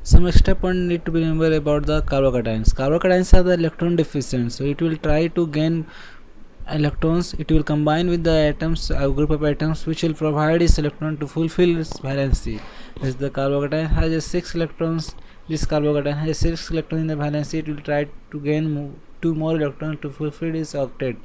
Some extra point need to be remembered about the carbocations. Carbocations are the electron deficient, so it will try to gain electrons. It will combine with the atoms, a group of atoms, which will provide its electron to fulfill its valency. As the carbocation has a 6 electrons, this carbocation has 6 electrons in the valency. It will try to gain 2 more electrons to fulfill its octet.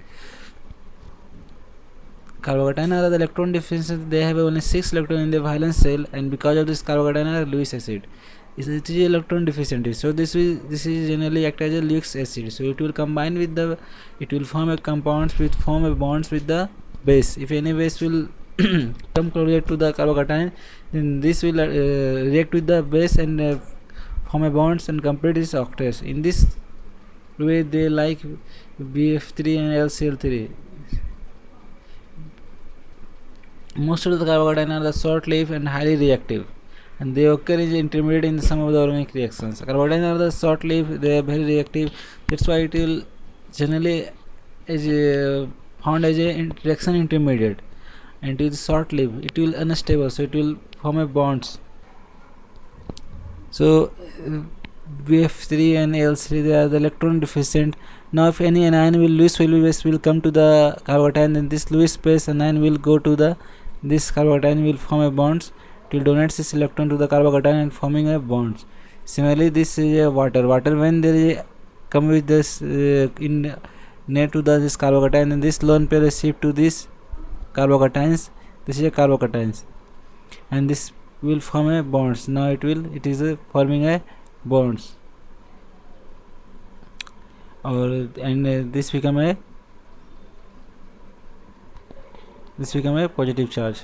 Carbocation are the electron deficient. They have only 6 electrons in the valence shell, and because of this, carbocation are Lewis acid. It is electron deficient, so this is generally act as a Lewis acid. So it will combine with the, it will form a compounds with form a bonds with the base. If any base will come closer to the carbocation, then this will react with the base and form a bonds and complete its octets. In this way, they like BF3 and LCl3. Most of the carbocation are the short-lived and highly reactive, and they occur as intermediate in some of the organic reactions. Carbocation are the short-lived, they are very reactive. That's why it will generally is found as a reaction intermediate, and it is short-lived. It will unstable, so it will form a bonds. So BF3 and Al3, they are the electron deficient. Now if any anion will Lewis value base will come to the carbocation, then this Lewis base anion will go to the, this carbocation will form a bonds. It will donate this electron to the carbocation and forming a bonds. Similarly, this is a water. When there is a come with this in near to the this carbocation, then this lone pair is shift to this carbocations. This is a carbocations, and this will form a bonds. Now it is forming a bonds, or and this become a positive charge.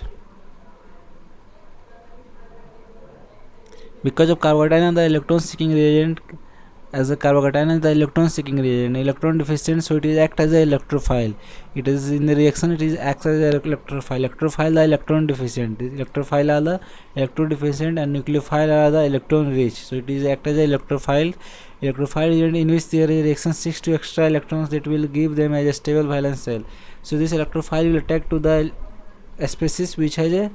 Because of carbocation, the electron seeking reagent, as a carbocation is the electron seeking reagent, electron deficient, so it is act as a electrophile. It is in the reaction, it is acts as a electrophile the electron deficient. Electrophile are the electron deficient, and nucleophile are the electron rich. So it is act as a electrophile reagent, in which there is reaction 6 to extra electrons that will give them as a stable valence shell. So this electrophile will attack to the species which has a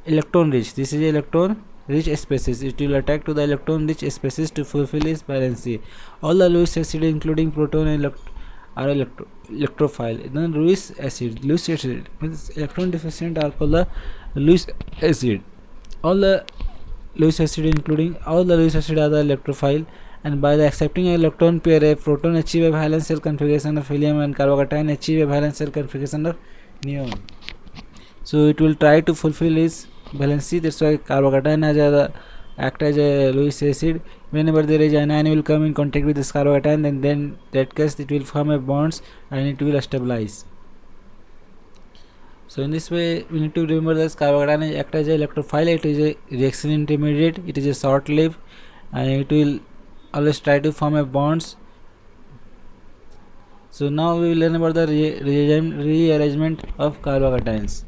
electron rich. This is electron rich species. It will attack to the electron rich species to fulfill its valency. All the Lewis acid, including proton and are electrophile. Then Lewis acid means electron deficient are called the Lewis acid. All the Lewis acid, including all the Lewis acid, are the electrophile, and by the accepting an electron pair, a proton achieve a valence shell configuration of helium, and carbocation achieve a valence shell configuration of neon. So it will try to fulfill its valency. That's why carbocation has act as a Lewis acid. Whenever there is an anion will come in contact with this carbocation, then that case it will form a bonds and it will stabilize. So in this way, we need to remember that carbocation act as a electrophile. It is a reaction intermediate. It is a short-lived, and it will always try to form a bonds. So now we will learn about the rearrangement of carbocations.